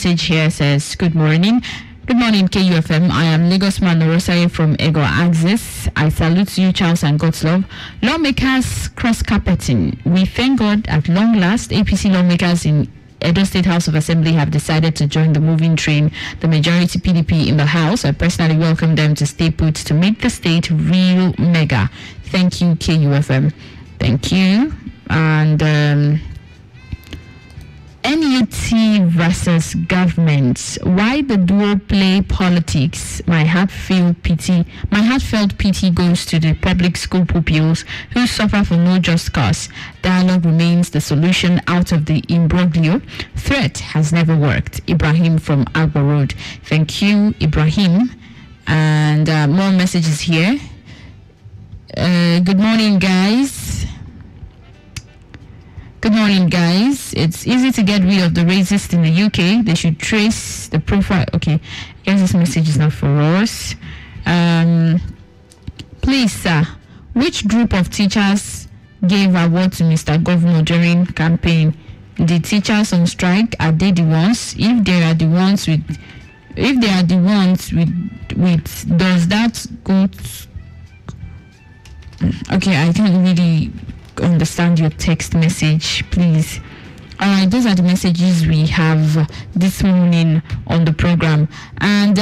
message here says, Good morning, KUFM. I am Lagos Man Orosaye from Ego Axis. I salute you, Charles and God's love. Lawmakers cross-carpeting. We thank God at long last, APC lawmakers in Edo State House of Assembly have decided to join the moving train, the majority PDP in the House. I personally welcome them to stay put to make the state real mega. Thank you, KUFM. Thank you. And NUT versus government. Why the dual play politics? My heartfelt pity goes to the public school pupils who suffer for no just cause. Dialogue remains the solution out of the imbroglio. Threat has never worked. Ibrahim from Agbo Road. Thank you, Ibrahim. And more messages here. Good morning, guys. Good morning, guys. It's easy to get rid of the racist in the UK. They should trace the profile. Okay, I guess this message is not for us. Please, sir, which group of teachers gave award to Mr. Governor during campaign? The teachers on strike, are they the ones? If they are the ones with, does that go? Okay, I can't really understand your text message, please. All right, those are the messages we have this morning on the program, and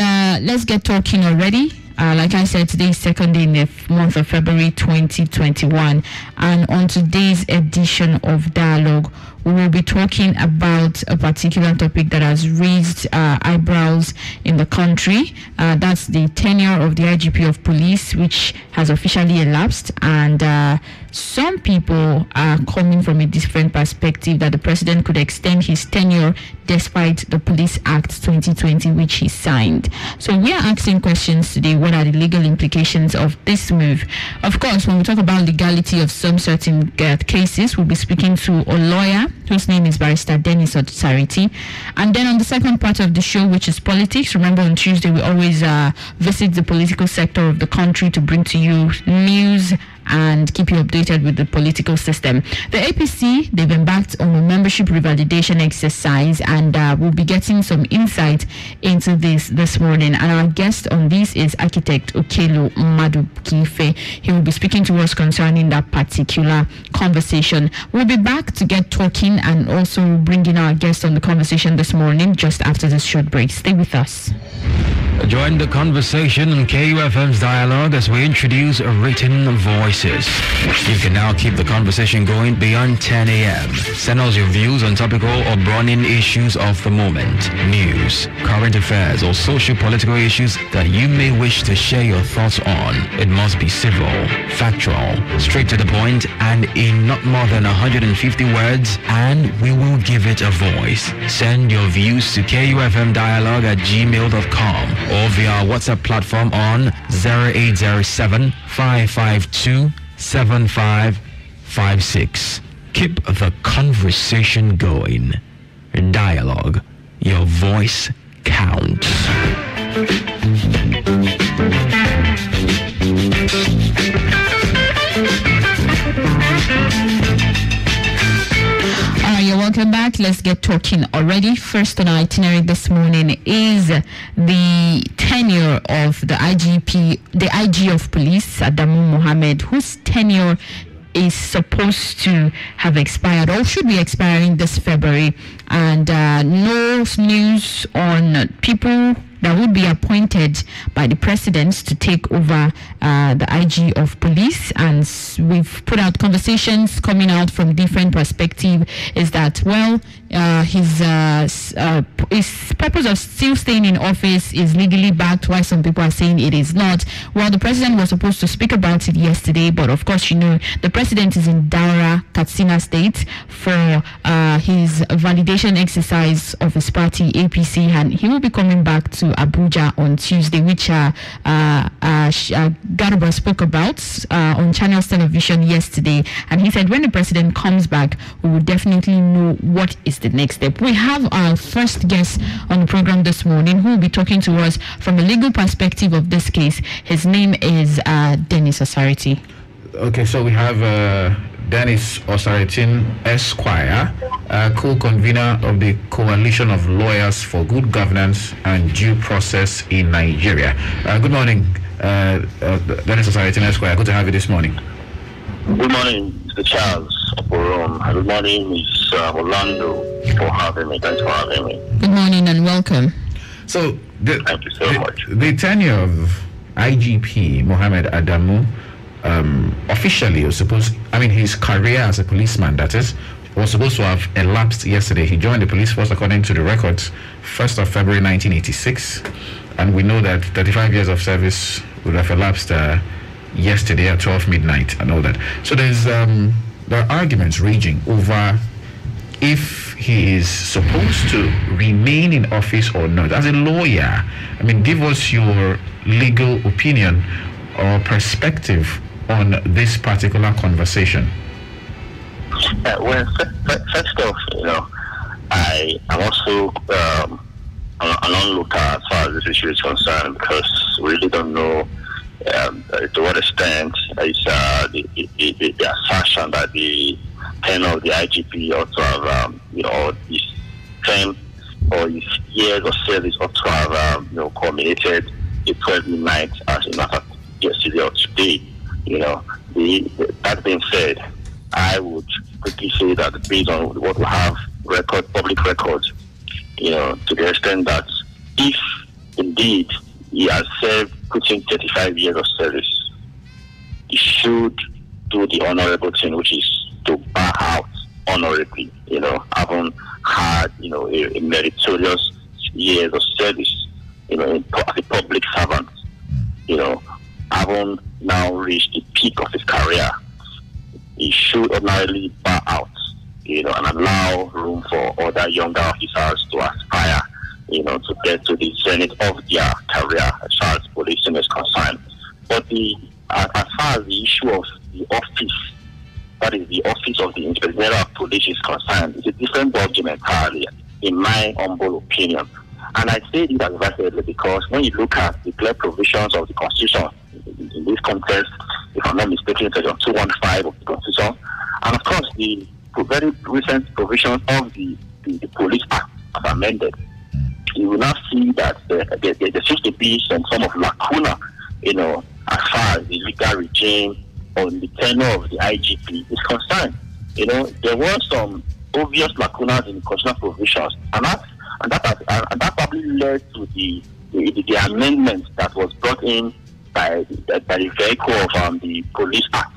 let's get talking already. Like I said, today is second day in the month of February 2021, and on today's edition of Dialogue, we will be talking about a particular topic that has raised eyebrows in the country. That's the tenure of the IGP of police, which has officially elapsed, and some people are coming from a different perspective that the president could extend his tenure despite the Police Act 2020, which he signed. So we are asking questions today. What are the legal implications of this move? Of course, when we talk about legality of some certain cases, we'll be speaking to a lawyer whose name is Barrister Dennis Otsariti. And then on the second part of the show, which is politics, remember on Tuesday we always visit the political sector of the country to bring to you news and keep you updated with the political system. The APC, they've embarked on a membership revalidation exercise, and we'll be getting some insight into this morning. And our guest on this is architect Okelo Madukife. He will be speaking to us concerning that particular conversation. We'll be back to get talking and also bringing our guest on the conversation this morning just after this short break. Stay with us. Join the conversation on KUFM's Dialogue as we introduce written voices. You can now keep the conversation going beyond 10 a.m. Send us your views on topical or burning issues of the moment, news, current affairs, or social-political issues that you may wish to share your thoughts on. It must be civil, factual, straight to the point, and in not more than 150 words, and we will give it a voice. Send your views to kufmdialogue@gmail.com or via our WhatsApp platform on 0807 552 7556. Keep the conversation going. Dialogue. Your voice counts. You're welcome back. Let's get talking already. First on our itinerary this morning is the tenure of the IG of police, Adamu Mohammed, whose tenure is supposed to have expired or should be expiring this February, and no news on people that would be appointed by the president to take over the IG of police. And we've put out conversations coming out from different perspectives. Is that, well, his purpose of still staying in office is legally backed, while some people are saying it is not. Well, the president was supposed to speak about it yesterday, but of course, you know, the president is in Daura, Katsina State for his validation exercise of his party, APC, and he will be coming back to Abuja on Tuesday, which Garuba spoke about on Channels Television yesterday. And he said when the president comes back, we will definitely know what is the next step. We have our first guest on the program this morning who will be talking to us from a legal perspective of this case. His name is Dennis Otsariti. Okay, so we have Dennis Osaritin Esquire, co-convener of the Coalition of Lawyers for Good Governance and Due Process in Nigeria. Good morning, Dennis Osaritin Esquire. Good to have you this morning. Good morning, Mr. Charles Oporom. Good morning, Ms. Orlando, for having me. Thanks for having me. Good morning and welcome. So, thank you so much. The tenure of IGP Mohammed Adamu, officially was supposed, his career as a policeman, that is, was supposed to have elapsed yesterday. He joined the police force, according to the records, 1st of February 1986, and we know that 35 years of service would have elapsed yesterday at 12 midnight and all that. So there are arguments raging over if he is supposed to remain in office or not. As a lawyer, give us your legal opinion or perspective on this particular conversation. Well, first off, I'm also an onlooker as far as this issue is concerned, because we really don't know to what extent is the assertion that the tenure of the IGP ought to have, his term or his years of service ought to have, culminated at 12 midnight as a matter of yesterday or today. That being said, I would quickly say that based on what we have, public records, to the extent that if indeed he has put in 35 years of service, he should do the honorable thing, which is to bow out honorably, having had, a meritorious years of service, as a public servant, having now reached the peak of his career. He should ordinarily bow out, and allow room for other younger officers to aspire, to get to the zenith of their career as far as policing is concerned. But as far as the issue of the office, that is the office of the Inspector General of Police is concerned, it's a different ballgame entirely, in my humble opinion. And I say this advisedly because when you look at the clear provisions of the Constitution, in this context, if I'm not mistaken, Section 215 of the Constitution, and of course the very recent provisions of the Police Act as amended, you will now see that there seems to be some form of lacuna, as far as the legal regime on the tenure of the IGP is concerned. There were some obvious lacunas in the constitutional provisions, and that probably led to the amendment that was brought in by the vehicle of the Police Act.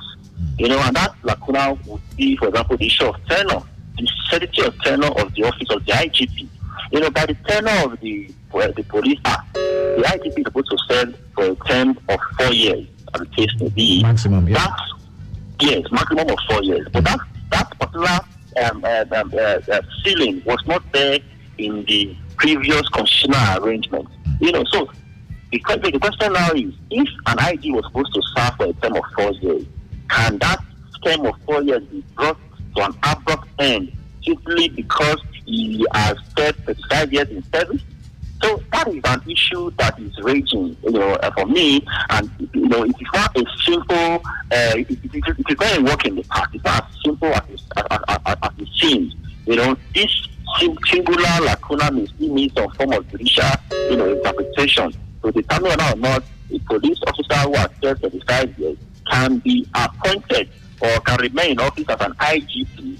And that lacuna would be, for example, the issue of tenure, the sanctity of tenure of the office of the IGP. By the tenure of the Police Act, the IGP is supposed to serve for a term of 4 years, as the case may be. Maximum, yeah. Maximum of 4 years. But that particular ceiling was not there in the previous constitutional arrangement. So the question now is, if an IG was supposed to serve for a term of 4 years, can that term of 4 years be brought to an abrupt end simply because he has served 35 years in service? So that is an issue that is raging, for me, and it is not a simple. It is very work in the past. It's not as simple as it seems. This singular lacuna may still need some form of judicial, interpretation to determine whether or not a police officer who has served 35 years can be appointed or can remain in office as an IGP,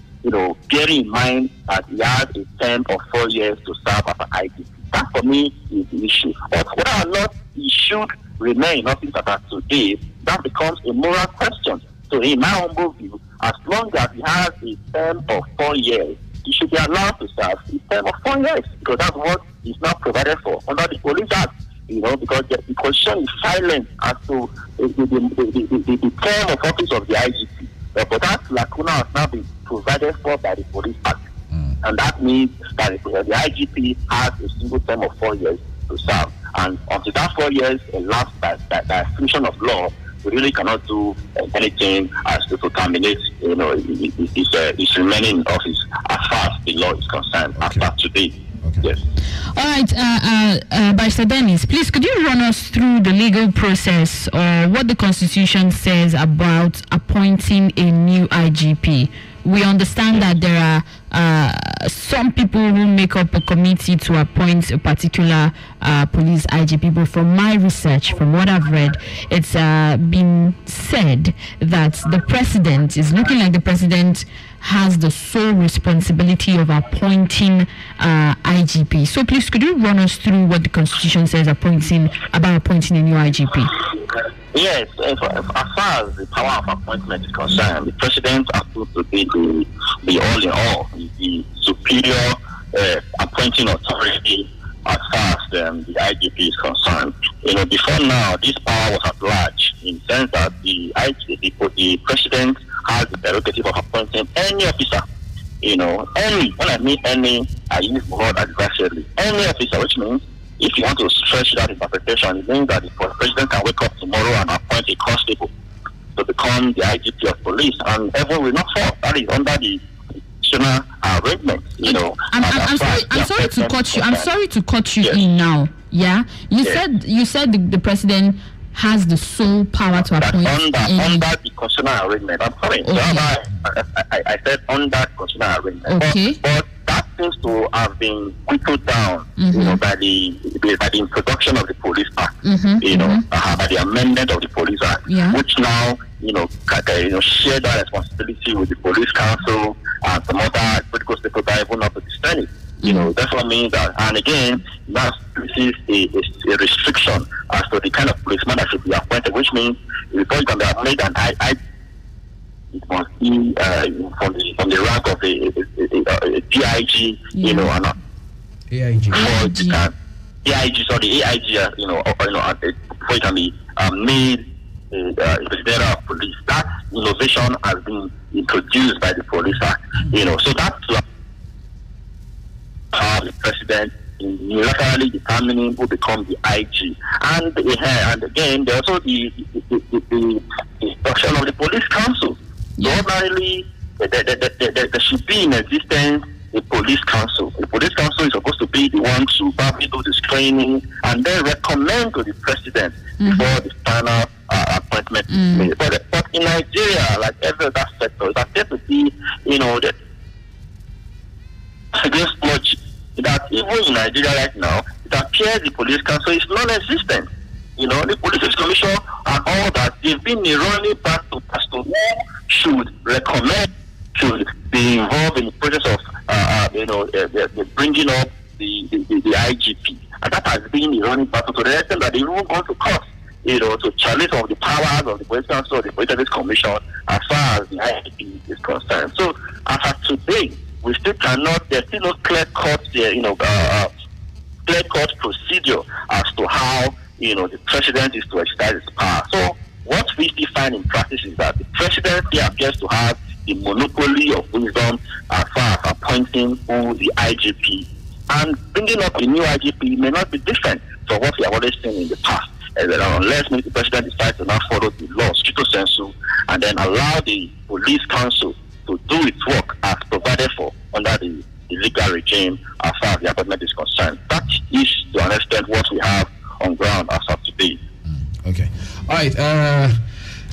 bearing in mind that he has a term of 4 years to serve as an IGP. That for me is the issue. But whether or not he should remain in office as of today, that becomes a moral question. So in my humble view, as long as he has a term of 4 years, he should be allowed to serve a term of 4 years, because that's what is now provided for under the Police Act. Because the Constitution is silent as to the term of office of the IGP. But that lacuna has now been provided for by the Police Act. And that means that the IGP has a single term of 4 years to serve. And until that 4 years elapsed by exclusion of law, we really cannot do anything as to terminate, his remaining in office as far as the law is concerned, after today. Okay. Yes. All right, Barrister Dennis, please could you run us through the legal process or what the Constitution says about appointing a new IGP? We understand that there are some people who make up a committee to appoint a particular police IGP, but from my research, from what I've read, it's been said that the president is looking like the president has the sole responsibility of appointing IGP. So please, could you run us through what the Constitution says about appointing a new IGP? Yes, as far as the power of appointment is concerned, the president happens to be the all in all, the superior appointing authority as far as the IGP is concerned. Before now, this power was at large in the sense that the president has the prerogative of appointing any officer. Any, when I mean any, I use the word advisory. Any officer, which means if you want to stretch that interpretation, it means that the president can wake up tomorrow and appoint a constable to become the IGP of police, and everyone will not fall. That is under the constitutional arrangement. I'm sorry to cut you. I'm sorry to cut you Yes. in now. Yeah, you Yes. said the president has the sole power to That's appoint. under the constitutional arrangement. I'm sorry. Okay. So I said under constitutional arrangement. Okay. But that seems to have been whittled down, by the introduction of the Police Act, by the amendment of the Police Act, Yeah. which now, share that responsibility with the Police Council and some other political stakeholders, even up to the Senate. That's what means that, and again, that is a restriction as to the kind of policeman that should be appointed, which means before you can be appointed an it must be from the rank of a DIG, and AIG. AIG, sorry, AIG, before it can be made the general of police. That innovation has been introduced by the Police Act, so that's the president in unilaterally determining who becomes the IG, and again, there's also the instruction of the Police Council. So ordinarily, there should be in existence a Police Council. The Police Council is supposed to be the one to probably do this training and then recommend to the president before the final appointment is made. But in Nigeria, like every other sector, it appears to be, against much that even in Nigeria right now, it appears the Police Council is non-existent. The Police Commission and all that, they've been running back to who should recommend, should be involved in the process of, bringing up the IGP. And that has been the running battle to the extent that they won't go to court, to challenge some of the powers of the Police Council or the Police Service Commission as far as the IGP is concerned. So, as of today, we still cannot, there's still no clear-cut, clear-cut procedure as to how, the president is to exercise his power. So, what we still find in practice is that the president appears to have the monopoly of wisdom as far as appointing who the IGP. And bringing up a new IGP may not be different from what we have always seen in the past. Unless maybe the president decides to not follow the law, stricto sensu, and then allow the Police Council to do its work as provided for under the legal regime as far as the appointment is concerned. That is, to an extent, what we have on ground as of today. Okay. All right.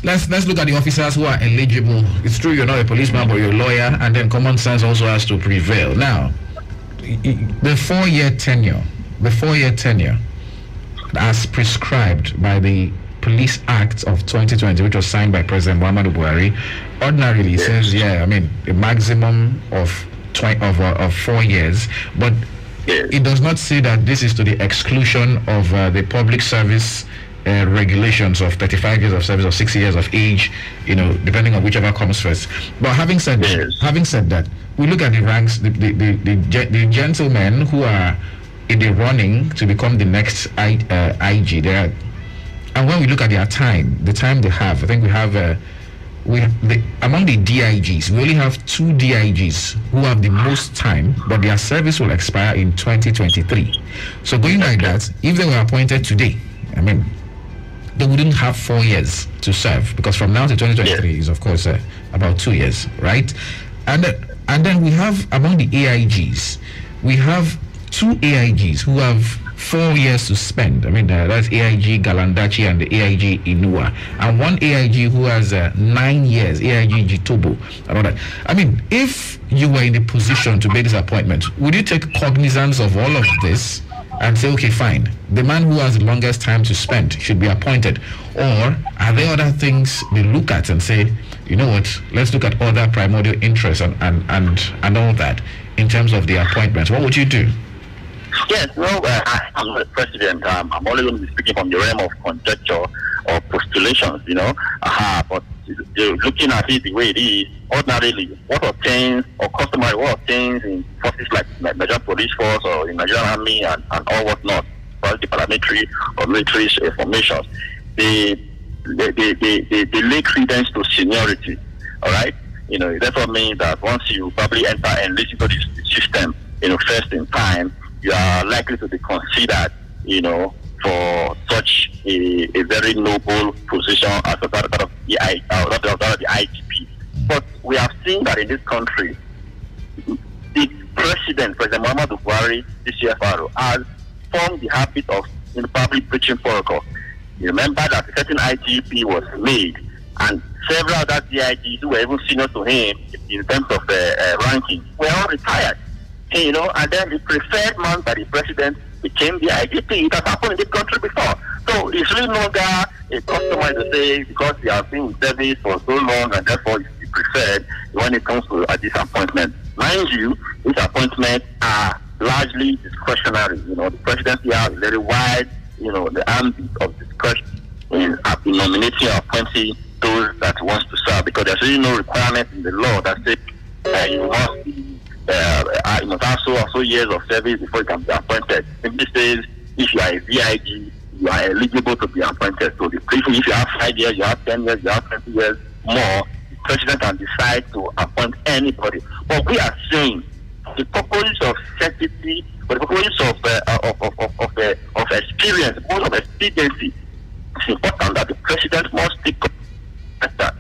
Let's look at the officers who are eligible. It's true you're not a policeman, but you're a lawyer, and then common sense also has to prevail. Now, the 4-year tenure, as prescribed by the Police Act of 2020, which was signed by President Muhammadu Buhari, ordinarily says, a maximum of 4 years, but it does not say that this is to the exclusion of the public service regulations of 35 years of service or 60 years of age, depending on whichever comes first. But having said that, we look at the ranks, the gentlemen who are in the running to become the next IG there, and when we look at their time, the time they have, I think we have among the DIGs, we only have 2 DIGs who have the most time, but their service will expire in 2023. So going like that, if they were appointed today, they wouldn't have 4 years to serve, because from now to 2023 is of course about 2 years, right? And then we have among the AIGs, we have two AIGs who have 4 years to spend. I mean, that's AIG Galandachi and the AIG Inua, and one AIG who has 9 years, AIG Jitobo, and all that. I mean, if you were in a position to make this appointment, would you take cognizance of all of this and say, okay, fine, the man who has the longest time to spend should be appointed? Or are there other things they look at and say, you know what, let's look at other primordial interests and all that in terms of the appointments? What would you do? Yes, no, I'm not the president. I'm only going to be speaking from the realm of conjecture or postulations, but looking at it the way it is, ordinarily, what obtains or customary what obtains in forces like Nigerian Police Force or in Nigerian Army and all whatnot, well, the paramilitary or military formations, they lay credence to seniority, all right? It therefore means that once you probably enter and listen to this system, first in time, you are likely to be considered, for such a very noble position as that of the IGP. But we have seen that in this country, the President Muhammadu Buhari, the CFRO, has formed the habit of probably preaching protocol. You remember that a certain IGP was made, and several other DIGs who were even senior to him in terms of ranking were all retired. And then the preferred man by the president became the IGP. It has happened in this country before. So it's really no longer a customer to say because he has been in service for so long and therefore he's preferred when it comes to this appointment. Mind you, these appointments are largely discretionary. The presidency has very wide, the ambit of discretion in nominating or appointing those that wants to serve, because there's really no requirement in the law that says you must be you must have so years of service before you can be appointed. Simply says if you are a VIG, you are eligible to be appointed. So if you have 5 years, you have 10 years, you have 20 years more, the president can decide to appoint anybody. But we are saying the purpose of certainty, but the purpose of experience, both of expediency, it's important that the president must take that.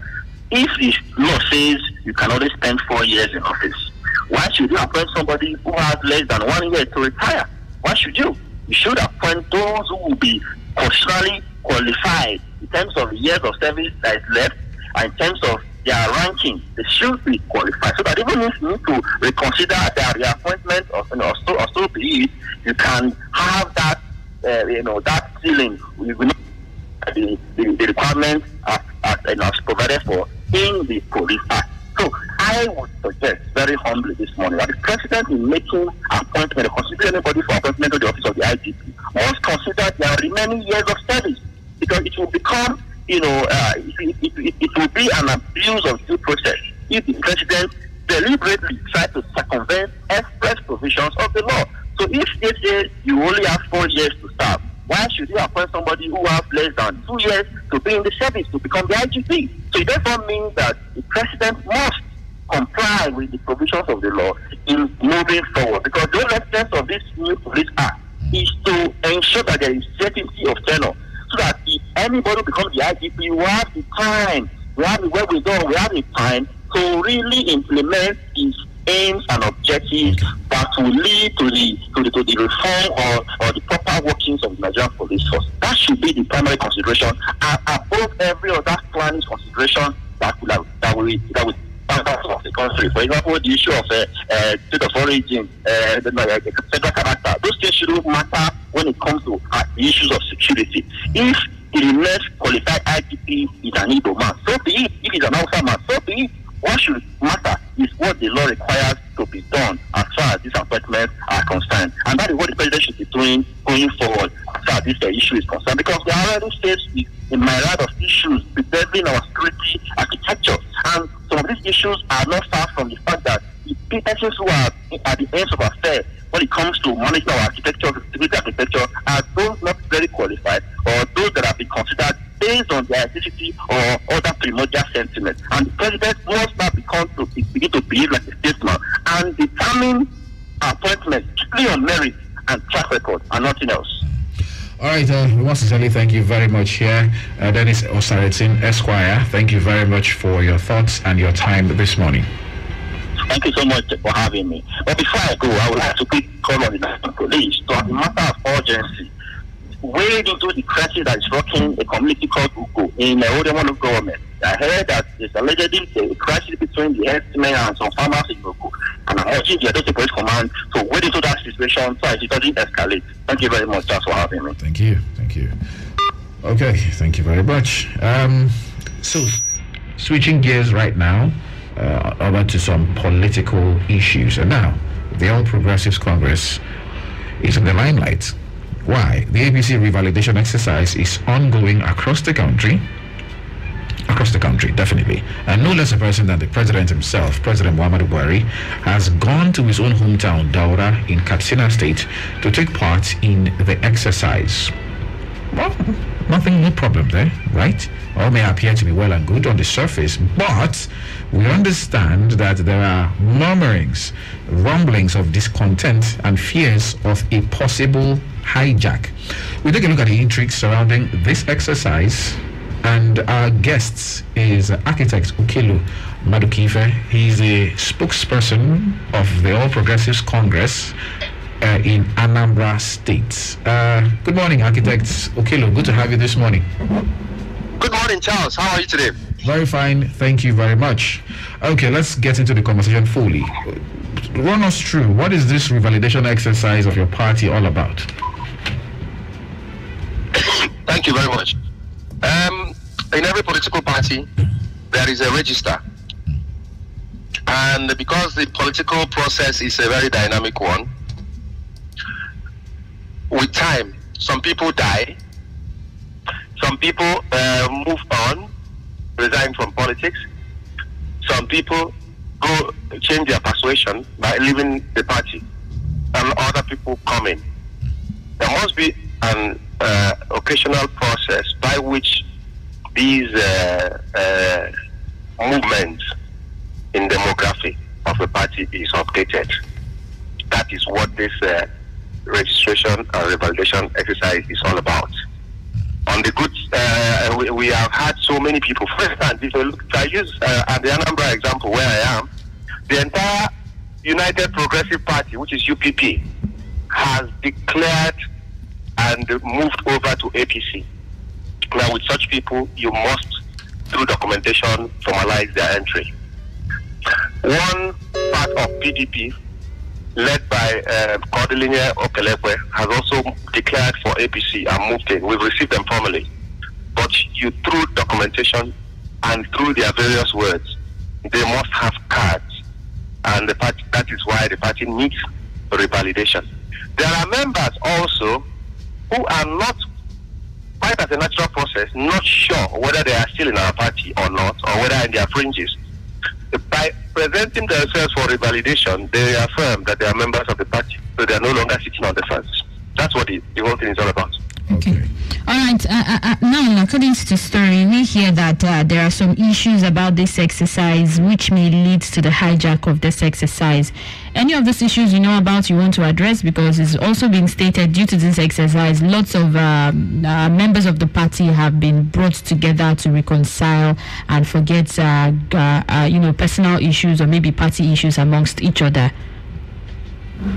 If the law says you can only spend 4 years in office, why should you appoint somebody who has less than 1 year to retire? Why should you? You should appoint those who will be constitutionally qualified in terms of years of service that is left, and in terms of their ranking. They should be qualified, so that even if you need to reconsider their reappointment or so be it, you can have that that ceiling. We will not the requirements as provided for in the Police Act. So I would suggest very humbly this morning that the president in making appointment, considering anybody for appointment to the office of the IGP, must consider their remaining years of service, because it will become, it will be an abuse of due process if the president deliberately tries to circumvent express provisions of the law. So if they say you only have 4 years to serve, why should you appoint somebody who has less than 2 years to be in the service to become the IGP? So it therefore means that the president must comply with the provisions of the law in moving forward, because the whole essence of this new Police Act is to ensure that there is certainty of tenure, so that if anybody becomes the IGP, we have the time, we have the wherewithal, we have the time to really implement his aims and objectives that will lead to the reform or the proper workings of the Nigerian Police Force. That should be the primary consideration, above every other planning consideration that will of the country. For example, the issue of state of origin, federal character. Those things shouldn't matter when it comes to the issues of security. If the next qualified IGP is an Igbo man, so be it. If it's an Hausa man, so be it. What should matter is what the law requires to be done as far as these appointments are concerned. And that is what the president should be doing going forward as far as this issue is concerned. Because we are already faced with a myriad of issues preserving our security architecture. And some of these issues are not far from the fact that the persons who are at the ends of affairs when it comes to managing our architecture, security architecture, are those not very qualified, or those that have been considered based on their ethnicity or other primordial sentiments. And the president must now begin to behave like a statesman and determine appointments strictly on merit and track record and nothing else. All right, we want to sincerely thank you very much here. Dennis Osaretin, Esquire. Thank you very much for your thoughts and your time this morning. Thank you so much for having me. But before I go, I would like to quick call on the national police to, as a matter of urgency, wade into the crisis that is rocking a community called Ugo in the Odemonu government. I heard that there's allegedly a crisis between the herdsmen and some farmers in Ugo. And I'm urging the Edo Police Command to wade into that situation so it doesn't escalate. Thank you very much just for having me. Thank you. Okay, thank you very much. So, switching gears right now over to some political issues. And now, the All Progressives Congress is in the limelight. Why? The APC revalidation exercise is ongoing across the country, definitely. And no less a person than the president himself, President Muhammadu Buhari, has gone to his own hometown, Daura, in Katsina State, to take part in the exercise. Well, no problem there, right? All may appear to be well and good on the surface, but we understand that there are murmurings, rumblings of discontent and fears of a possible hijack. We take a look at the intrigue surrounding this exercise, and our guest is architect Okelo Madukife. He's a spokesperson of the All Progressives Congress in Anambra State. Good morning, architect Okelo. Good to have you this morning. Good morning, Charles. How are you today? Very fine, thank you very much. Okay, let's get into the conversation fully. Run us through, what is this revalidation exercise of your party all about? Thank you very much. In every political party, there is a register. And because the political process is a very dynamic one, with time, some people die, some people move on, resign from politics, some people go change their persuasion by leaving the party, and other people come in. There must be an occasional process by which these movements in demography of the party is updated. That is what this registration and revalidation exercise is all about. On the good, we have had so many people. For instance, if you look, I use at the Anambra example where I am, the entire United Progressive Party, which is UPP, has declared and moved over to APC. Now, with such people, you must, through documentation, formalize their entry. One part of PDP, led by Cordeline Okelekwe, has also declared for APC and moved in. We've received them formally. But you, through documentation and through their various words, they must have cards. And the party, that is why the party needs revalidation. There are members also who are not, quite as a natural process, not sure whether they are still in our party or not, or whether in their fringes. By presenting themselves for revalidation, they affirm that they are members of the party, so they are no longer sitting on the fence. That's what the whole thing is all about. Okay. All right. Now, according to the story, we hear that there are some issues about this exercise which may lead to the hijack of this exercise. Any of these issues you know about you want to address? Because it's also been stated due to this exercise, lots of members of the party have been brought together to reconcile and forget, personal issues or maybe party issues amongst each other. No,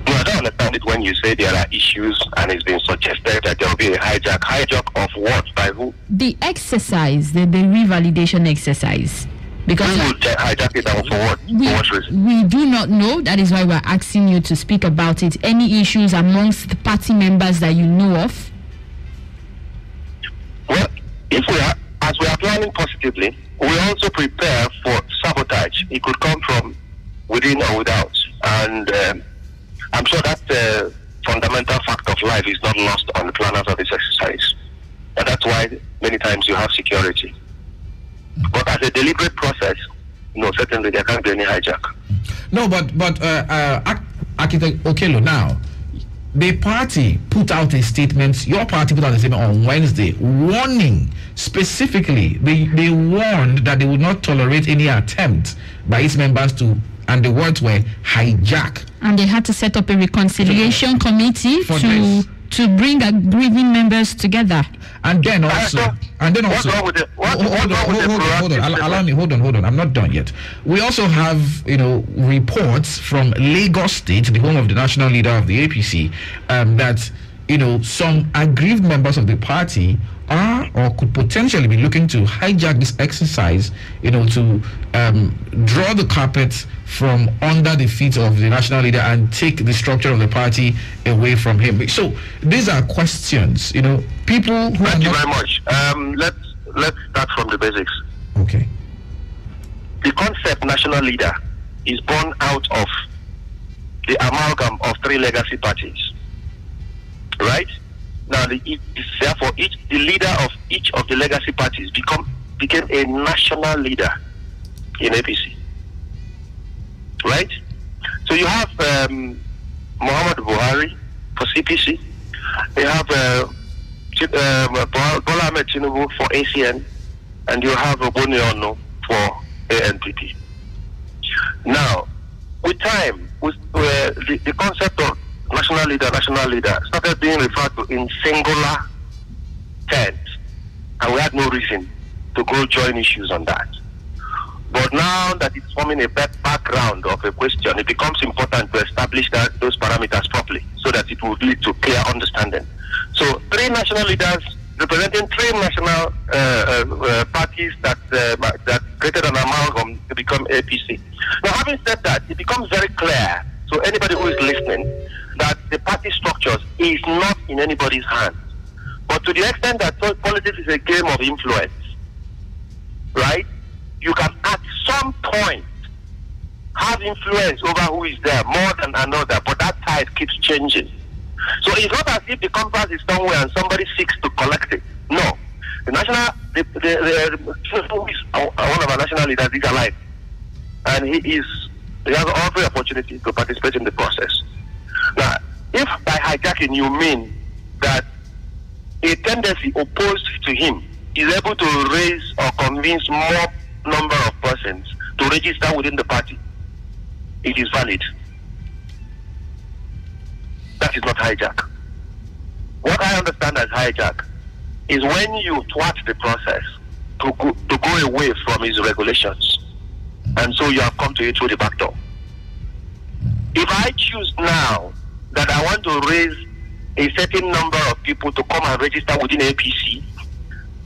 I don't understand it when you say there are issues and it's been suggested that there will be a hijack. Hijack of what? By who? The exercise, the revalidation exercise. Because who will hijack it and for what? For what reason? We do not know. That is why we're asking you to speak about it. Any issues amongst the party members that you know of? Well, as we are planning positively, we also prepare for sabotage. It could come from within or without. And I'm sure that fundamental fact of life is not lost on the planners of this exercise. And that's why many times you have security. But as a deliberate process, no, certainly there can't be any hijack. No, but Architect Okelo, now, the party put out a statement, your party put out a statement on Wednesday, warning specifically, they warned that they would not tolerate any attempt by its members to, and the words were hijack. And they had to set up a reconciliation committee to bring grieving members together. And then also, what's wrong with it? Hold on. Allow me. Hold on. I'm not done yet. We also have, reports from Lagos State, the home of the national leader of the APC, that some aggrieved members of the party are or could potentially be looking to hijack this exercise, to draw the carpet from under the feet of the national leader and take the structure of the party away from him. So these are questions, people who Thank you very much. Let's start from the basics. Okay. The concept national leader is born out of the amalgam of three legacy parties. Right? Now, therefore, the leader of each of the legacy parties became a national leader in APC. Right? So you have Muhammad Buhari for CPC. You have Bola Ahmed Tinubu for ACN, and you have Boni Ono for ANPP. Now, with time, the concept of national leader started being referred to in singular terms, and we had no reason to go join issues on that. But now that it's forming a background of a question, it becomes important to establish those parameters properly so that it would lead to clear understanding. So three national leaders representing three national parties that created an amalgam to become APC. Now, having said that, it becomes very clear to anybody who is listening that the party structures is not in anybody's hands. But to the extent that politics is a game of influence, right? You can at some point have influence over who is there more than another, but that tide keeps changing. So it's not as if the compass is somewhere and somebody seeks to collect it. No. The who is one of our national leaders is alive. And he has every opportunity to participate in the process. Now, if by hijacking you mean that a tendency opposed to him is able to raise or convince more number of persons to register within the party, it is valid. That is not hijack. What I understand as hijack is when you thwart the process to go away from his regulations, and so you have come to it through the back door. If I choose now that I want to raise a certain number of people to come and register within APC,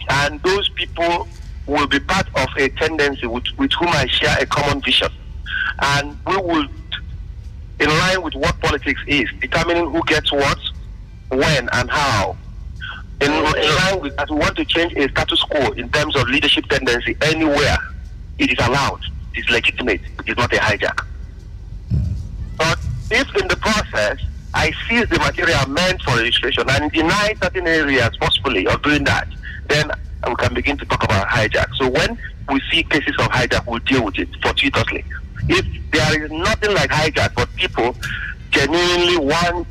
and those people will be part of a tendency with whom I share a common vision, and we will, in line with what politics is, determining who gets what, when, and how. In line with that, we want to change a status quo in terms of leadership tendency anywhere. It is allowed. It is legitimate. It is not a hijack. But if in the process I seize the material meant for registration and deny certain areas forcefully of doing that, then we can begin to talk about hijack. So when we see cases of hijack, we'll deal with it fortuitously. If there is nothing like hijack, but people genuinely want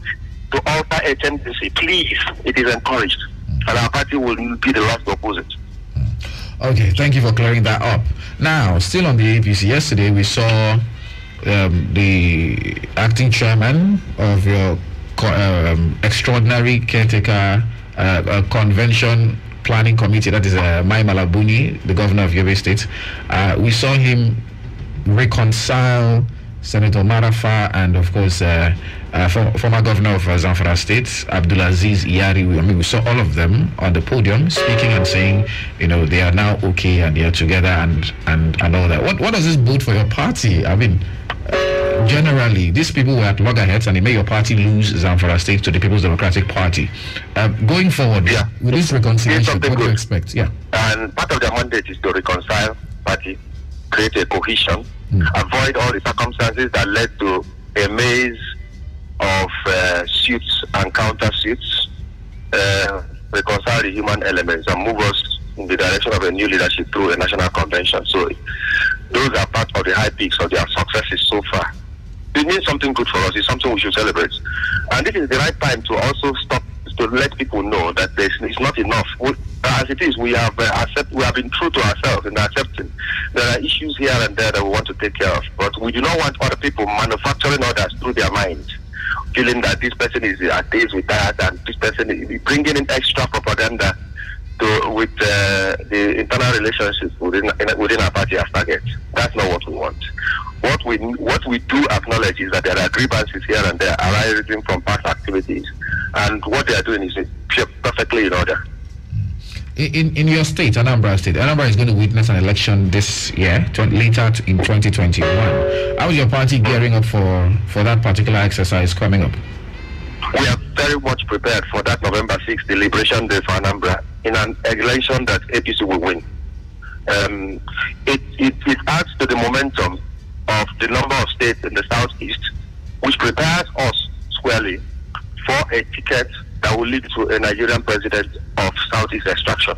to alter a tendency, please, it is encouraged. And our party will be the last to oppose it. Okay, thank you for clearing that up. Now, still on the APC, yesterday we saw the acting chairman of your extraordinary caretaker convention planning committee, that is Mai Mala Buni, the governor of Yobe State. We saw him reconcile Senator Marafa and, of course, former governor of Zamfara State, Abdulaziz Iyari. I mean, we saw all of them on the podium speaking and saying, they are now okay and they are together and all that. What does this bode for your party? I mean, generally, these people were at loggerheads and it made your party lose Zamfara State to the People's Democratic Party. Going forward, with this reconciliation, what do you expect? Yeah. And part of their mandate is to reconcile party, create a cohesion, avoid all the circumstances that led to a maze of suits and counter suits, reconcile the human elements and move us in the direction of a new leadership through a national convention. So those are part of the high peaks of their successes so far. It means something good for us. It's something we should celebrate. And this is the right time to also stop, to let people know that it's not enough. As it is, we have been true to ourselves in accepting there are issues here and there that we want to take care of. But we do not want other people manufacturing others through their minds, feeling that this person is at days with that and this person is bringing in extra propaganda with the internal relationships within our party as target. That's not what we want. What we do acknowledge is that there are grievances here and there arising from past activities, and what they are doing is perfectly in order. In your state, Anambra State, Anambra is going to witness an election this year, later in 2021. How is your party gearing up for that particular exercise coming up? We are very much prepared for that November 6th, the Liberation Day for Anambra, in an election that APC will win. It adds to the momentum of the number of states in the southeast, which prepares us squarely for a ticket that will lead to a Nigerian president of southeast extraction.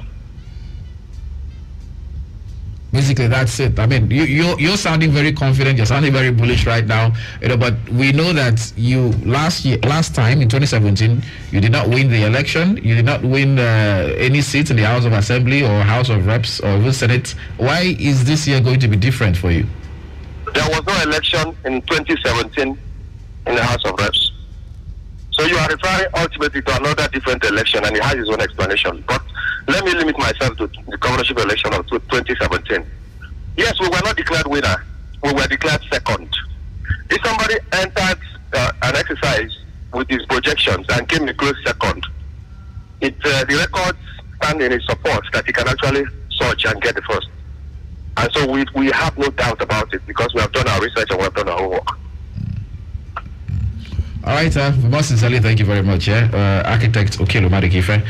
Basically, that's it. I mean, you're sounding very confident. You're sounding very bullish right now. But we know that you last time in 2017, you did not win the election. You did not win any seats in the House of Assembly or House of Reps or even Senate. Why is this year going to be different for you? There was no election in 2017 in the House of Reps. So you are referring ultimately to another different election, and it has its own explanation. But let me limit myself to the governorship election of 2017. Yes, we were not declared winner. We were declared second. If somebody entered an exercise with his projections and came in close second, the records stand in his support that he can actually search and get the first. And so we have no doubt about it because we have done our research and we have done our homework. All right, most sincerely, thank you very much. Architect Okielu Madikife,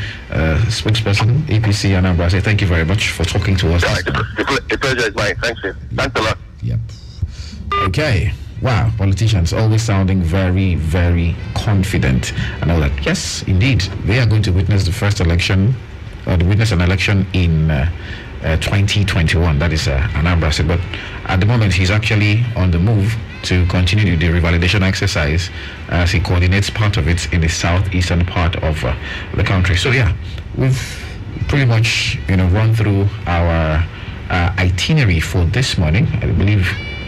spokesperson, APC Anambra, say thank you very much for talking to us. Right. The pleasure is mine. Thank you. Thanks a lot. Yep. Okay. Wow, politicians always sounding very, very confident. I know that, yes, indeed, they are going to witness the first election, witness an election in 2021. That is Anambra State. But at the moment, he's actually on the move to continue the revalidation exercise as he coordinates part of it in the southeastern part of the country. So yeah, we've pretty much run through our itinerary for this morning.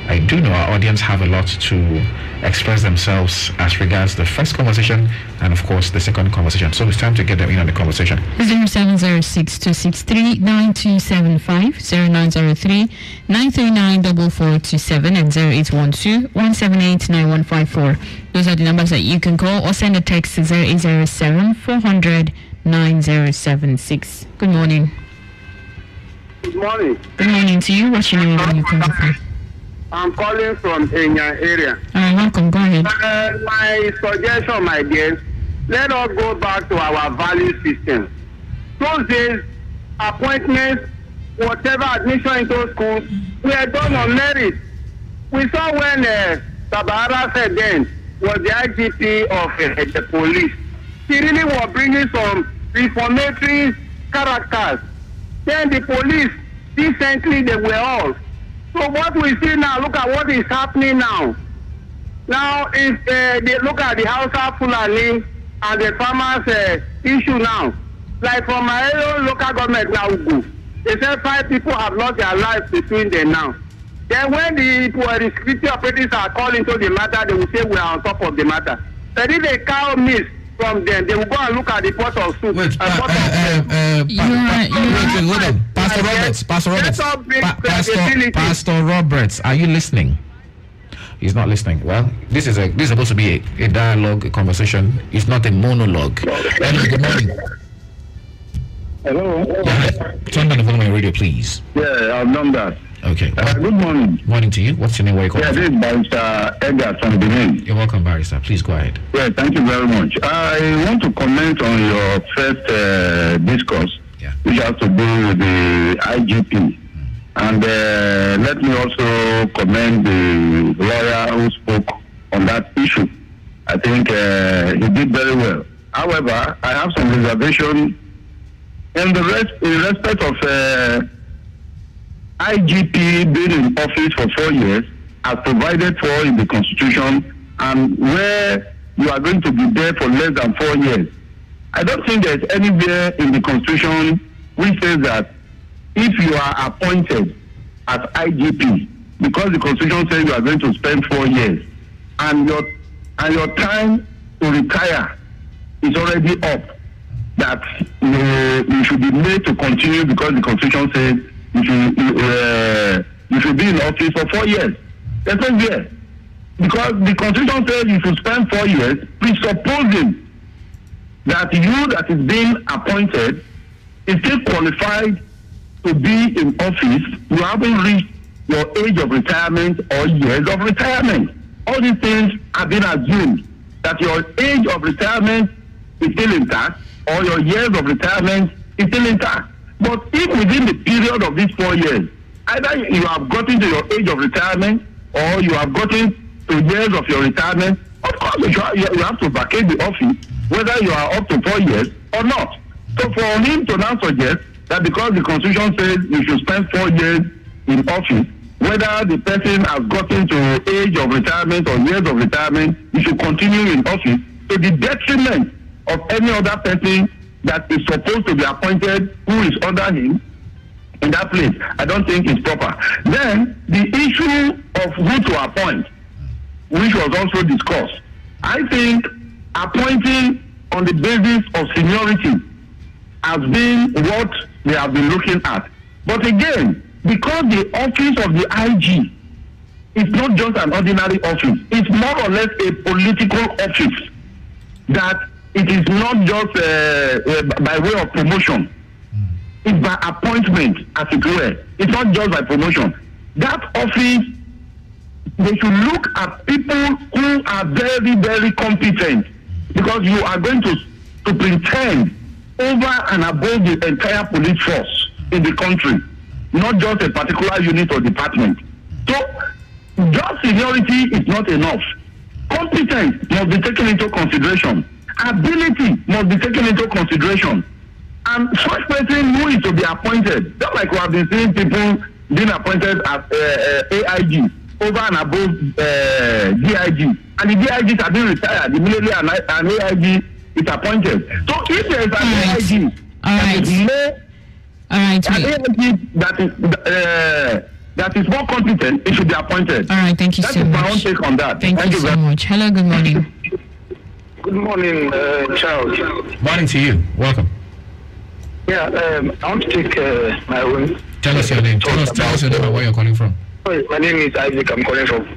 I do know our audience have a lot to express themselves as regards the first conversation and of course the second conversation. So it's time to get them in on the conversation. 0706-263-9275, 0903-939-4427 and 0812-178-9154. Those are the numbers that you can call or send a text to 0807-400-9076. Good morning. Good morning. Good morning to you. What's your name and where you come from? I'm calling from Enya area. Welcome. Go ahead. My suggestion, my dear, let us go back to our value system. Those days, appointments, whatever admission into schools, we are done on merit. We saw when Tabara said then was the IGP of the police. He really was bringing some reformatory characters. Then the police, decently they were all. So what we see now, look at what is happening now. Now, if they look at the Hausa Fulani and the farmers issue now, like from my own local government now, they said 5 people have lost their lives between them now. Then when the security operatives are called into the matter, they will say we are on top of the matter. But if a cow miss from them, they will go and look at the pot of soup. Wait, hold on. Pastor Roberts, are you listening? He's not listening. Well, this is supposed to be a dialogue, a conversation. It's not a monologue. Good morning. Hello. Turn down the volume on your radio, please. Yeah, I've done that. Okay. Good morning. Morning to you. What's your name? Where you calling from? This is Barrister Edgar from Benin. You're welcome, Barrister. Please go ahead. Yeah, thank you very much. I want to comment on your first discourse, which has to do with the IGP. And let me also commend the lawyer who spoke on that issue. I think he did very well. However, I have some reservation in respect of IGP being in office for 4 years, as provided for in the Constitution, and where you are going to be there for less than 4 years. I don't think there's anywhere in the Constitution which says that if you are appointed as IGP, because the Constitution says you are going to spend 4 years, and your time to retire is already up, that that you should be made to continue because the Constitution says you should be in office for 4 years. That's not there. Because the Constitution says you should spend 4 years presupposing that you that is being appointed is still qualified to be in office. You haven't reached your age of retirement or years of retirement. All these things have been assumed that your age of retirement is still intact or your years of retirement is still intact. But if within the period of these 4 years, either you have gotten to your age of retirement or you have gotten to years of your retirement, of course you have to vacate the office, whether you are up to 4 years or not. So for him to now suggest that because the Constitution says you should spend 4 years in office, whether the person has gotten to age of retirement or years of retirement, you should continue in office to the detriment of any other person that is supposed to be appointed who is under him in that place. I don't think it's proper. Then the issue of who to appoint, which was also discussed. I think appointing on the basis of seniority has been what they have been looking at. But again, because the office of the IG is not just an ordinary office, it's more or less a political office, that it is not just by way of promotion. It's by appointment, as it were. It's not just by promotion. That office, they should look at people who are very, very competent, because you are going to pretend over and above the entire police force in the country, not just a particular unit or department. So, just seniority is not enough. Competence must be taken into consideration. Ability must be taken into consideration. And such person who is to be appointed, just like we have been seeing people being appointed as AIG over and above DIG, and the DIGs have been retired immediately, and AIG is appointed. So if there is an AIG that is more, an AIG that is more competent, it should be appointed. All right, thank you so much. That is my own take on that. Thank you so much. Hello, good morning. Good morning, Charles. Morning to you. Welcome. Yeah, I want to take my own. Tell us your name. Tell us your name and where you're calling from. My name is Isaac. I'm calling from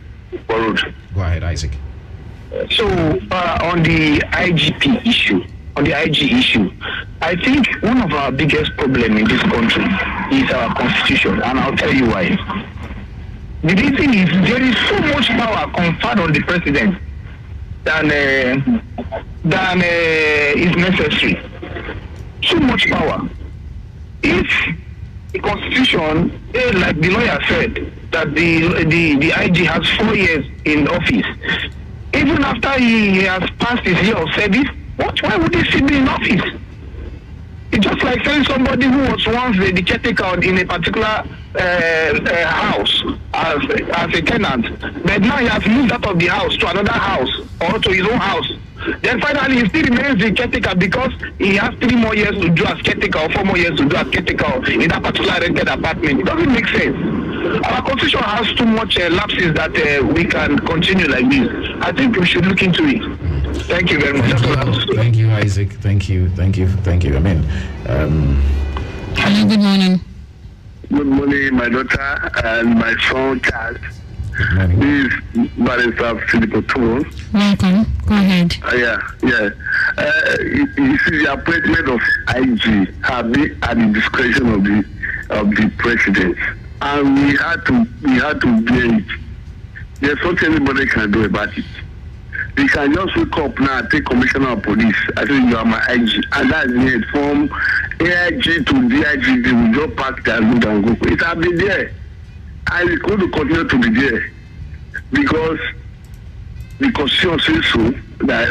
Warroad. Go ahead, Isaac. So, on the IGP issue, I think one of our biggest problems in this country is our constitution, and I'll tell you why. The reason is there is so much power conferred on the president than is necessary. So much power. If the constitution, like the lawyer said, that the IG has 4 years in office, even after he has passed his year of service, why would he still be in office? It's just like saying somebody who was once the caretaker in a particular house as a tenant, but now he has moved out of the house to another house or to his own house. Then finally he still remains the caretaker because he has 3 more years to do as caretaker or 4 more years to do as caretaker in that particular rented apartment. It doesn't make sense. Our constitution has too much lapses that we can continue like this. I think we should look into it. Thank you very much. Thank you, Isaac. Thank you. I mean, hello, good morning. Good morning, my daughter and my son, Charles. good morning. This is Barrister Philip Oturo. Welcome. Go ahead. You see, the appointment of IG have been at the discretion of the president, and we had to bear it. There's nothing anybody can do about it. They can just wake up now and take commissioner of police. I think you are my IG, and that's it. From AIG to DIG, they will just pack their load and go. It has been there, and it's going to continue to be there because the constitution says so that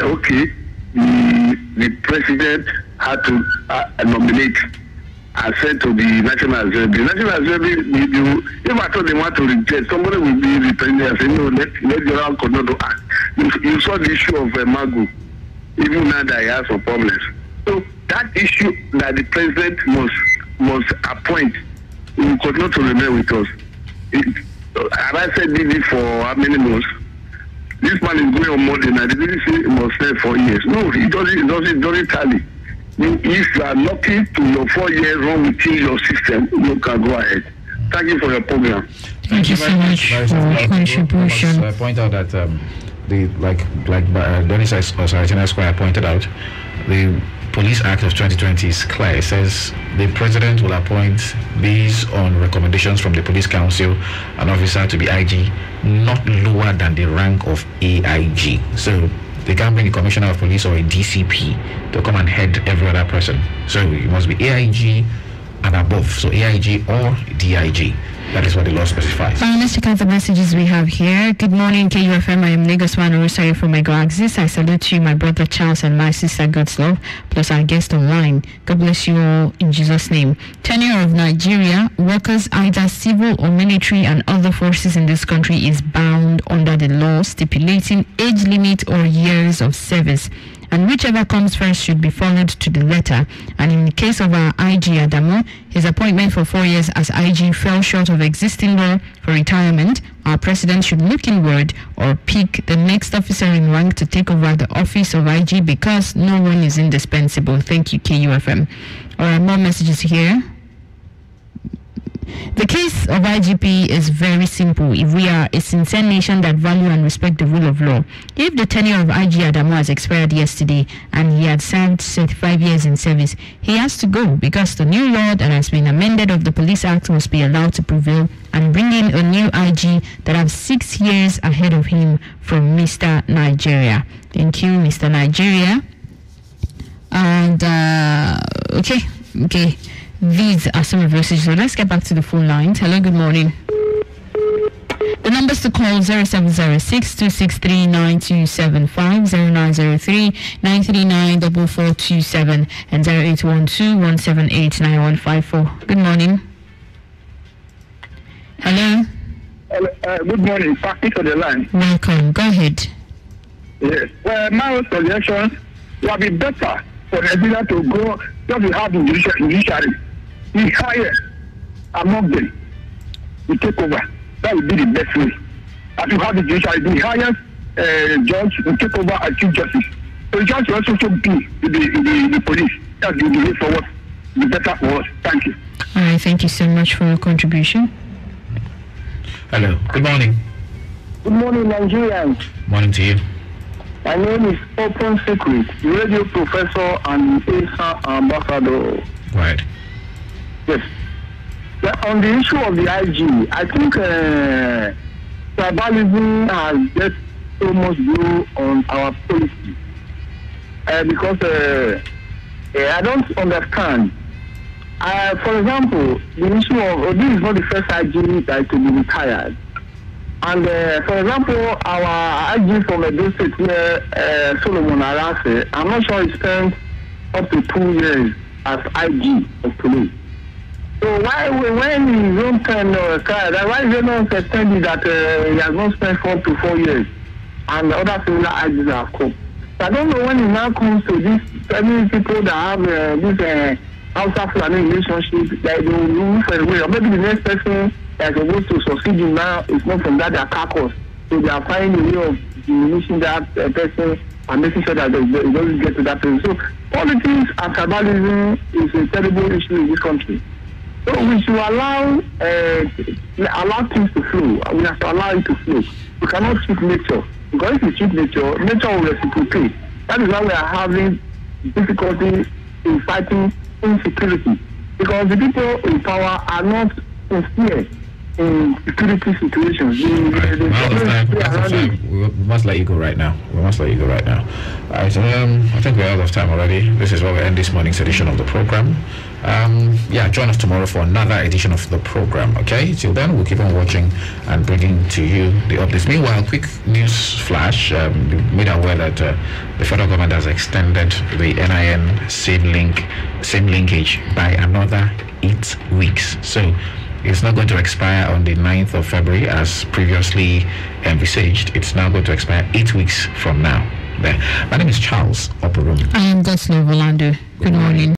the president had to nominate and send to the National Assembly. The National Assembly, if I thought they want to reject, somebody will be the president and say, no, let the round continue to act. You saw the issue of Magu, even now that he has some problems. So that issue that the president must appoint will continue to remain with us. Have I said this for how many months? This man is going on Monday now. The BBC must stay for years. No, it doesn't tally. If you are lucky to your 4 years run within your system, you can go ahead. Thank you for your program. Thank you so much for your contribution. I point out that Dennis Osaratina Esquire pointed out, the Police Act of 2020 is clear. It says the president will appoint, based on recommendations from the Police Council, an officer to be IG not lower than the rank of AIG. So they can't bring a commissioner of police or a DCP to come and head every other person. So it must be AIG and above. So AIG or DIG. That is what the law specifies. Let's check out the messages we have here. Good morning, KUFM. I am Lagos One Orusari from Ego Axis. I salute you, my brother Charles, and my sister God's love, plus our guest online. God bless you all in Jesus' name. Tenure of Nigeria, workers, either civil or military and other forces in this country, is bound under the law stipulating age limit or years of service, and whichever comes first should be followed to the letter. And in the case of our IG Adamu, his appointment for 4 years as IG fell short of existing law for retirement. Our president should look inward or pick the next officer in rank to take over the office of IG, because no one is indispensable. Thank you, KUFM. All right, more messages here. The case of IGP is very simple. If we are a sincere nation that value and respect the rule of law, if the tenure of IG Adamu has expired yesterday and he had served 35 years in service, he has to go, because the new law that has been amended of the Police Act must be allowed to prevail and bring in a new IG that have 6 years ahead of him from Mr. Nigeria. Thank you, Mr. Nigeria. And okay. These are some of your messages. So let's get back to the phone lines. Hello, good morning. The numbers to call 0706-263-9275, 0903-939-4427, and 0812-178-9154. Good morning. Hello. Good morning. Patrick on the line. Welcome. Go ahead. Yes. My suggestion will be better for Nigeria to go just to have the judiciary. We hire among them. We take over. That would be the best way. As you have the judiciary, the highest judge will take over as chief justice. So the judge will also be the police. That's the way forward. The better for us. Thank you. All right. Thank you so much for your contribution. Hello. Good morning. Good morning, Nigerians. Morning to you. My name is Open Secret, radio professor and ASA ambassador. Right. Yes. On the issue of the IG, I think tribalism has just so much blow on our policy. Because I don't understand. For example, the issue of this is not the first IG that to be retired. And for example, our IG from Edo State here, Solomon Arase, I'm not sure he spent up to 2 years as IG of police. So why, when his own time why is it not pretending that he has not spent up to 4 years and other similar IGs have come? So I don't know when it now comes to these many people that have this outside planning relationship, that they will move away, or maybe the next person that's supposed to succeed in now is not from that their carcass. So they are finding a way of diminishing that person and making sure that it doesn't get to that person. So politics and tribalism is a terrible issue in this country. So we should allow things to flow. We have to allow it to flow. We cannot cheat nature. Because if we cheat nature, nature will reciprocate. That is why we are having difficulty in fighting insecurity. Because the people in power are not sincere in security situations. We must let you go right now. All right, I think we're out of time already. This is where we end this morning's edition of the program. Join us tomorrow for another edition of the program. Okay, till then we'll keep on watching and bringing to you the updates. Meanwhile, quick news flash. Made aware that the federal government has extended the NIN same linkage by another 8 weeks. So it's not going to expire on the 9th of February as previously envisaged. It's now going to expire 8 weeks from now. My name is Charles Oporum. I am Goslow Volando. Good morning.